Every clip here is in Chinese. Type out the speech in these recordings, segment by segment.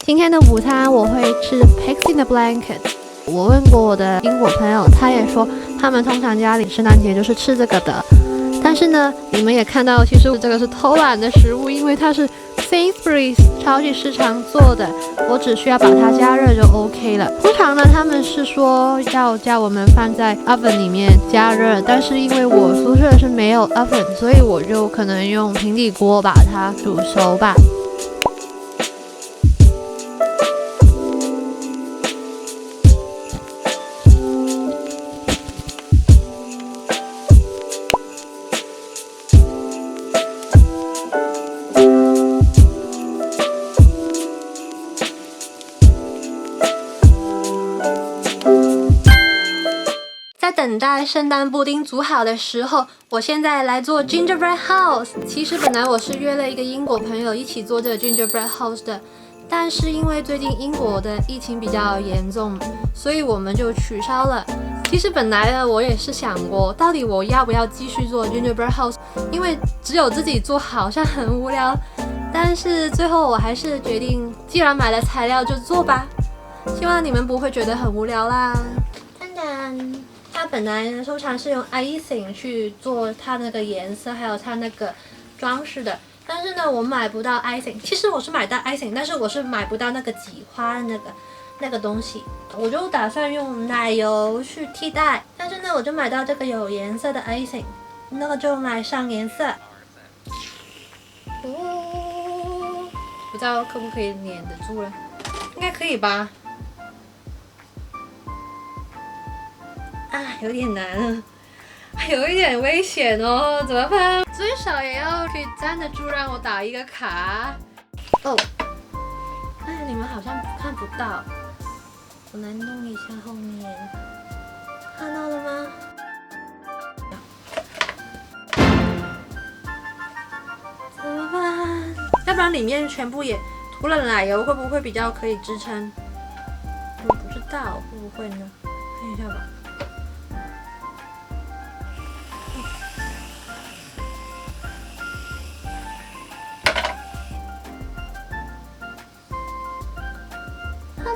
今天的午餐我会吃 Pigs in the Blanket。我问过我的英国朋友，他也说他们通常家里圣诞节就是吃这个的。但是呢，你们也看到，其实这个是偷懒的食物，因为它是 Sainsbury's 超级市场做的，我只需要把它加热就 OK 了。通常呢，他们是说要叫我们放在 oven 里面加热，但是因为我宿舍是没有 oven， 所以我就可能用平底锅把它煮熟吧。等待圣诞布丁煮好的时候，我现在来做 gingerbread house。其实本来我是约了一个英国朋友一起做这个 gingerbread house 的，但是因为最近英国的疫情比较严重，所以我们就取消了。其实本来呢，我也是想过，到底我要不要继续做 gingerbread house， 因为只有自己做好像很无聊。但是最后我还是决定，既然买了材料就做吧。希望你们不会觉得很无聊啦。当然。它本来呢，通常是用 icing 去做它那个颜色，还有它那个装饰的。但是呢，我买不到 icing。其实我是买到 icing， 但是我是买不到那个挤花的那个东西。我就打算用奶油去替代。但是呢，我就买到这个有颜色的 icing， 那个就来上颜色。不知道可不可以粘得住了？应该可以吧。有点难啊，有一点危险哦，怎么办？最少也要可以站得住，让我打一个卡。哦，你们好像看不到，我来弄一下后面，看到了吗？怎么办？要不然里面全部也涂了奶油，会不会比较可以支撑？我不知道会不会呢？看一下吧。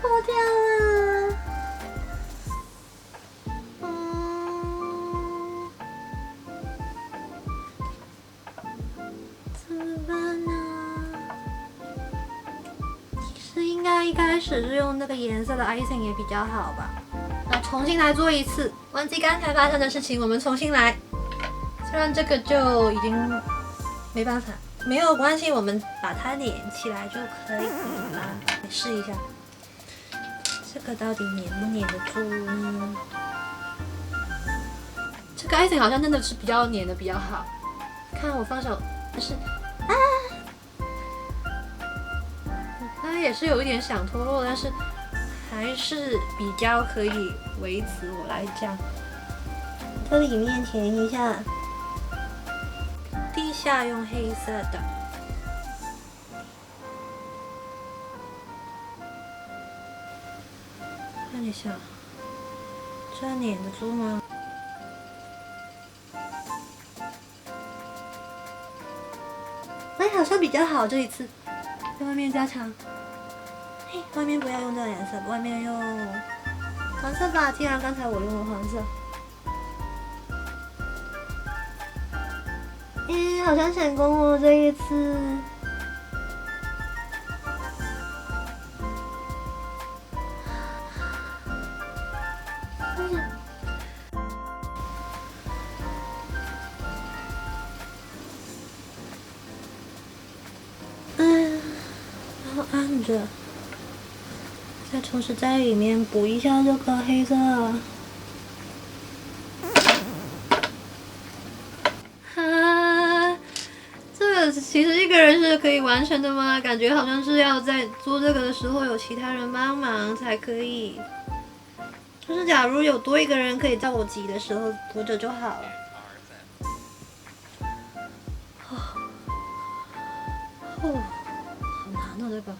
破掉了，怎么办呢？其实应该一开始是用那个颜色的 icing 也比较好吧。那重新来做一次，忘记刚才发生的事情，我们重新来。虽然这个就已经没办法，没有关系，我们把它连起来就可以了。来试一下。这个到底粘不粘得住呢？这个 icing 好像真的是比较粘的比较好。看我放手，就是它也是有一点想脱落，但是还是比较可以维持我来讲。这里面填一下，地下用黑色的。看一下，这粘得住吗？好像比较好这一次，在外面加强。外面不要用这个颜色，外面用黄色吧。既然刚才我用了黄色，好像成功哦这一次。然后按着，再同时在里面补一下这个黑色。这个其实一个人是可以完成的吗？感觉好像是要在做这个的时候有其他人帮忙才可以。就是假如有多一个人可以在我挤的时候扶着就好了。好难哦这个。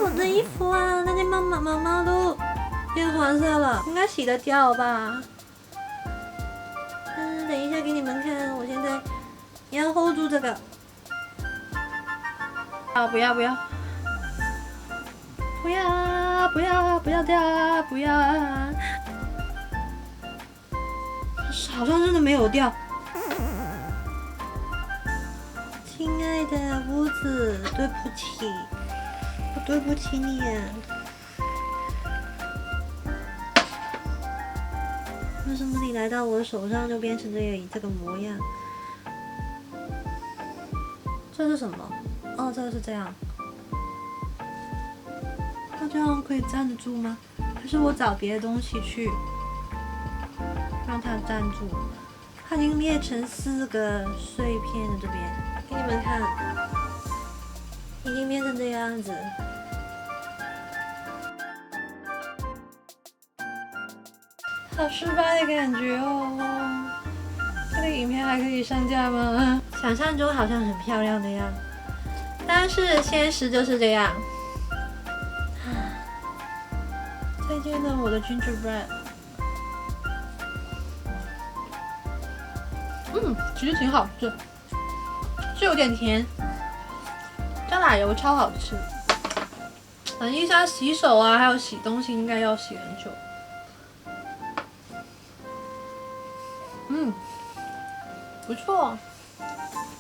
我的衣服啊，那件毛毛的。变黄色了，应该洗得掉吧？等一下给你们看，我现在你要 hold 住这个。啊，不要不要！不要不要不要掉啊！不要啊！好像真的没有掉。亲爱的屋子，对不起，我对不起你啊。为什么你来到我手上就变成这个模样？这是什么？哦，这个是这样。它这样可以站得住吗？还是我找别的东西去让它站住？它已经裂成4个碎片了，这边给你们看，已经变成这样子。好失败的感觉哦！这个影片还可以上架吗？想象中好像很漂亮的样子，但是现实就是这样。再见了，我的 gingerbread。其实挺好吃，是有点甜，加奶油超好吃。等一下洗手啊，还有洗东西应该要洗很久。不错。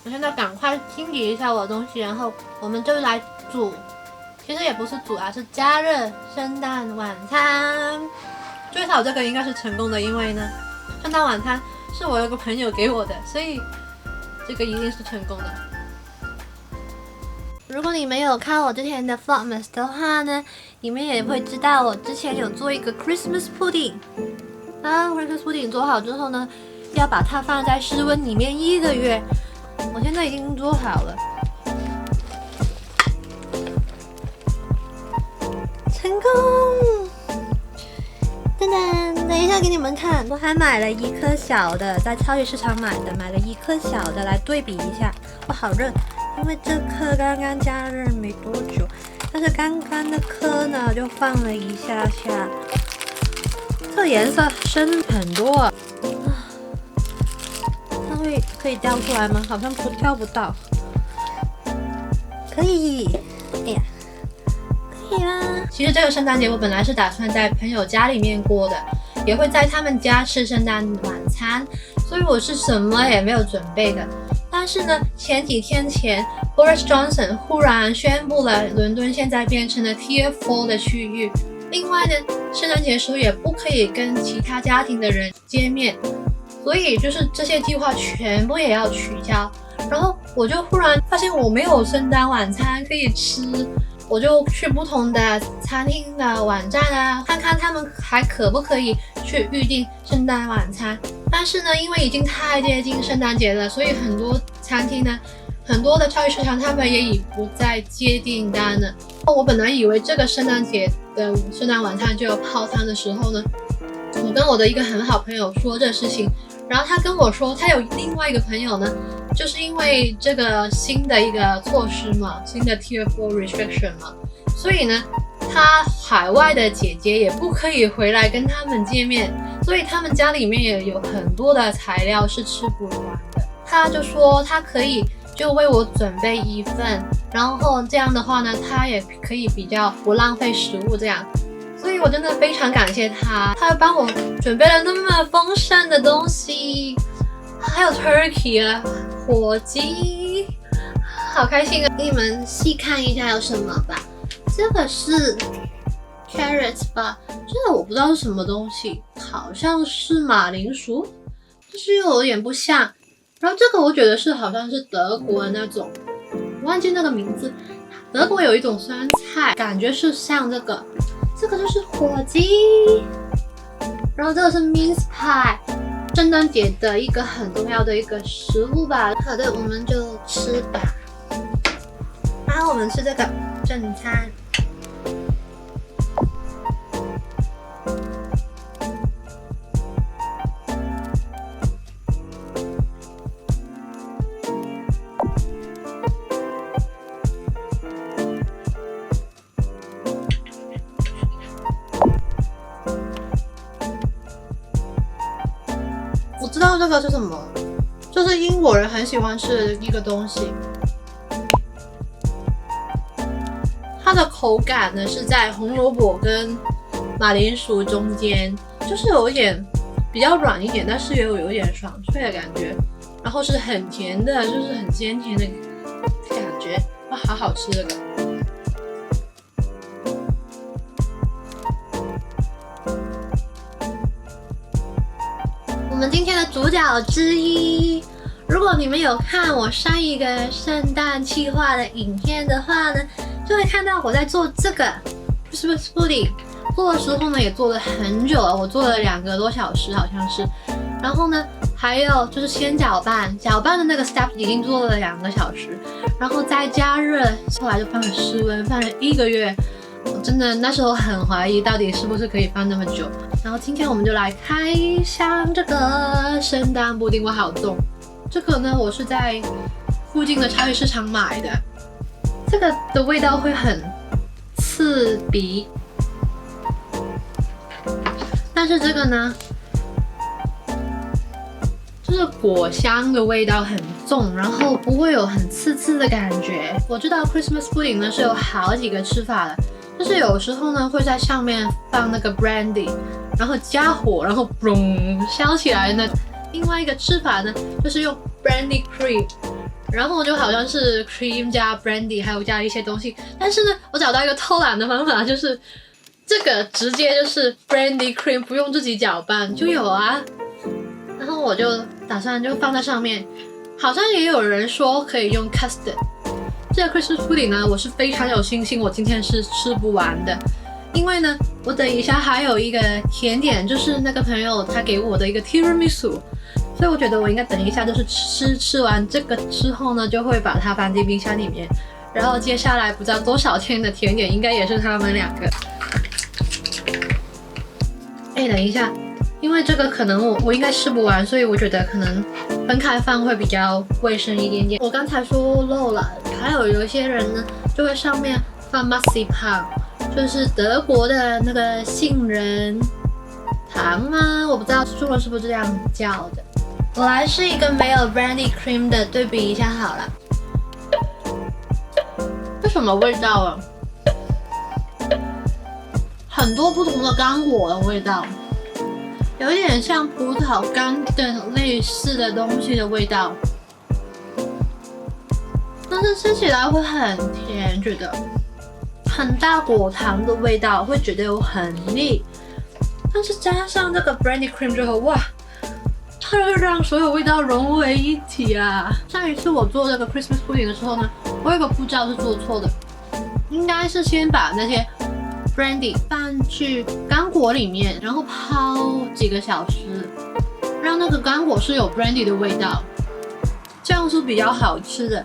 我现在赶快清理一下我的东西，然后我们就来煮。其实也不是煮啊，是加热圣诞晚餐。最少这个应该是成功的，因为呢，圣诞晚餐是我有个朋友给我的，所以这个一定是成功的。如果你没有看我之前的 Vlogmas 的话呢，你们也会知道我之前有做一个 Christmas pudding。Christmas pudding 做好之后呢，要把它放在室温里面1个月。我现在已经做好了，成功！噔噔，等一下给你们看，我还买了1颗小的，在超级市场买了1颗小的来对比一下。哇，好热！因为这颗刚刚加热没多久，但是刚刚的颗呢就放了一下下，这颜色深很多。可以掉出来吗？好像掉不到。可以，哎呀，可以啦。其实这个圣诞节我本来是打算在朋友家里面过的，也会在他们家吃圣诞晚餐，所以我是什么也没有准备的。但是呢，前几天前 Boris Johnson 忽然宣布了伦敦现在变成了 Tier 4的区域。另外呢，圣诞节时候也不可以跟其他家庭的人见面。所以就是这些计划全部也要取消，然后我就忽然发现我没有圣诞晚餐可以吃，我就去不同的餐厅的网站啊，看看他们还可不可以去预定圣诞晚餐。但是呢，因为已经太接近圣诞节了，所以很多餐厅呢，很多的超级市场他们也已不再接订单了。我本来以为这个圣诞节的圣诞晚餐就要泡汤的时候呢，我跟我的一个很好朋友说这事情，然后他跟我说他有另外一个朋友呢，就是因为这个新的一个措施嘛，新的 Tier 4 restriction 嘛，所以呢他海外的姐姐也不可以回来跟他们见面，所以他们家里面也有很多的材料是吃不完的。他就说他可以就为我准备1份，然后这样的话呢，他也可以比较不浪费食物这样。所以我真的非常感谢他，他帮我准备了那么丰盛的东西，还有 turkey 啊，火鸡，好开心啊！给你们细看一下有什么吧。这个是 carrots 吧，这个我不知道是什么东西，好像是马铃薯，但是又有点不像。然后这个我觉得是好像是德国的那种，我忘记那个名字。德国有一种酸菜，感觉是像这个。这个就是火鸡，然后这个是 mince pie， 圣诞节的一个很重要的一个食物吧。好的，我们就吃吧。然后我们吃这个正餐。这个是什么？就是英国人很喜欢吃的一个东西。它的口感呢是在红萝卜跟马铃薯中间，就是有一点比较软一点，但是也有一点爽脆的感觉，然后是很甜的，就是很鲜甜的感觉，哇，好好吃这个。我们今天的主角之一，如果你们有看我上一个圣诞企划的影片的话呢，就会看到我在做这个 Christmas pudding， 做的时候呢也做了很久了，我做了2个多小时好像是。然后呢，还有就是先搅拌的那个 step 已经做了2个小时，然后再加热，后来就放了室温，放了1个月。我真的那时候很怀疑到底是不是可以放那么久。然后今天我们就来开箱这个圣诞布丁，哇，好重！这个呢，我是在附近的超级市场买的。这个的味道会很刺鼻，但是这个呢，就是果香的味道很重，然后不会有很刺的感觉。我知道 Christmas pudding 呢是有好几个吃法的，就是有时候呢会在上面放那个 brandy， 然后加火，然后嘣烧起来呢。另外一个吃法呢就是用 brandy cream， 然后就好像是 cream 加 brandy 还有加一些东西，但是呢我找到一个偷懒的方法，就是这个直接就是 brandy cream 不用自己搅拌就有啊。然后我就打算就放在上面，好像也有人说可以用 custard。这个 Christmas pudding 呢，我是非常有信心，我今天是吃不完的，因为呢，我等一下还有一个甜点，就是那个朋友他给我的一个 tiramisu， 所以我觉得我应该等一下就是吃完这个之后呢，就会把它放进冰箱里面，然后接下来不知道多少天的甜点应该也是他们2个。哎，等一下。因为这个可能我应该吃不完，所以我觉得可能分开放会比较卫生一点点。我刚才说漏了，还有一些人呢就会上面放 Marzipan， 就是德国的那个杏仁糖吗？我不知道中文是不是这样叫的。我来试一个没有 brandy cream 的，对比一下好了。这什么味道啊？很多不同的干果的味道。有一点像葡萄干的类似的东西的味道，但是吃起来会很甜，觉得很大果糖的味道，会觉得有很腻。但是加上这个 brandy cream 之后，哇，它会让所有味道融为一体啊！上一次我做这个 Christmas pudding 的时候呢，我有个步骤是做错的，应该是先把那些brandy 放去干果里面，然后泡几个小时，让那个干果是有 brandy 的味道，这样是比较好吃的。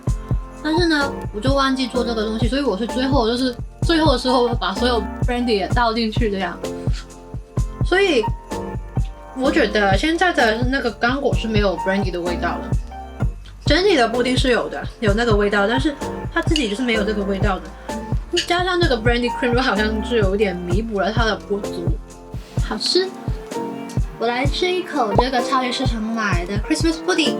但是呢，我就忘记做这个东西，所以我是最后的时候把所有 brandy 也倒进去这样。所以我觉得现在的那个干果是没有 brandy 的味道了，整体的布丁是有的，有那个味道，但是它自己就是没有这个味道的。加上这个 brandy cream 就好像是有点弥补了它的不足，好吃。我来吃一口这个超级市场买的 Christmas pudding。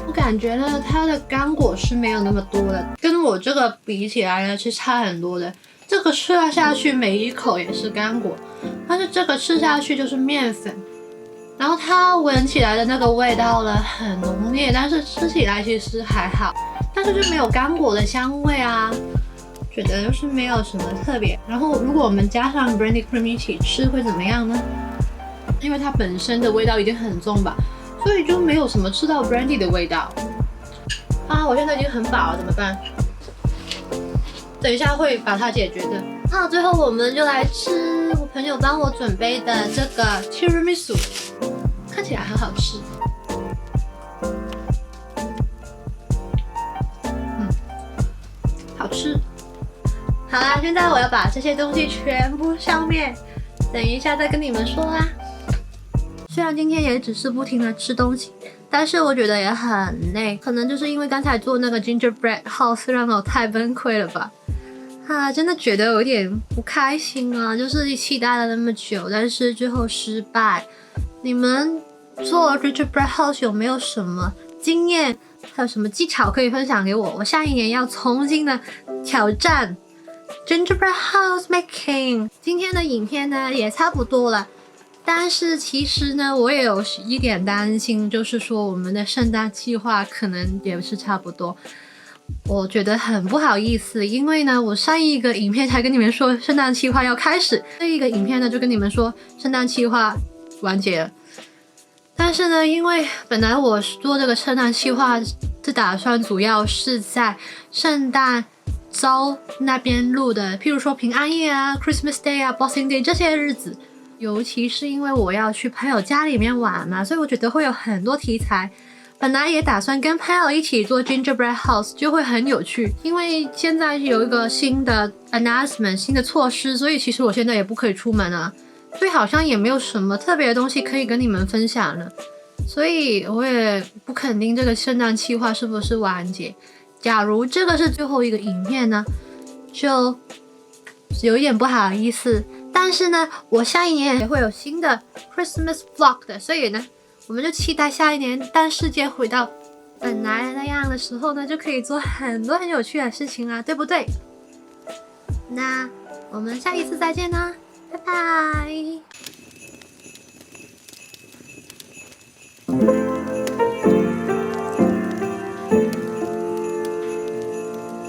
我感觉呢，它的干果是没有那么多的，跟我这个比起来呢，是差很多的。这个吃了下去，每一口也是干果，但是这个吃下去就是面粉。然后它闻起来的那个味道呢很浓烈，但是吃起来其实还好，但是就没有干果的香味啊，觉得就是没有什么特别。然后如果我们加上 brandy cream 一起吃会怎么样呢？因为它本身的味道已经很重吧，所以就没有什么吃到 brandy 的味道。啊，我现在已经很饱了，怎么办？等一下会把它解决的。那最后我们就来吃我朋友帮我准备的这个 tiramisu。看起来很好吃，好吃。好啦，现在我要把这些东西全部上面，等一下再跟你们说啦。虽然今天也只是不停的吃东西，但是我觉得也很累，可能就是因为刚才做那个 gingerbread house 让我太崩溃了吧。真的觉得有点不开心啊，就是期待了那么久，但是最后失败。你们做 Gingerbread House 有没有什么经验，还有什么技巧可以分享给我？我下一年要重新的挑战 Gingerbread House Making。今天的影片呢也差不多了，但是其实呢我也有一点担心，就是说我们的圣诞计划可能也是差不多。我觉得很不好意思，因为呢，我上一个影片才跟你们说圣诞计划要开始，这一个影片呢就跟你们说圣诞计划完结了。但是呢，因为本来我做这个圣诞计划是打算主要是在圣诞周那边录的，譬如说平安夜啊、Christmas Day 啊、Boxing Day 这些日子，尤其是因为我要去朋友家里面玩嘛，所以我觉得会有很多题材。本来也打算跟朋友一起做 Gingerbread House， 就会很有趣。因为现在有一个新的 announcement， 新的措施，所以其实我现在也不可以出门啊，所以好像也没有什么特别的东西可以跟你们分享了。所以我也不肯定这个圣诞计划是不是完结。假如这个是最后一个影片呢，就有一点不好意思。但是呢，我下一年也会有新的 Christmas Vlog 的，所以呢，我们就期待下一年，当世界回到本来那样的时候呢，就可以做很多很有趣的事情啦，对不对？那我们下一次再见啦，拜拜。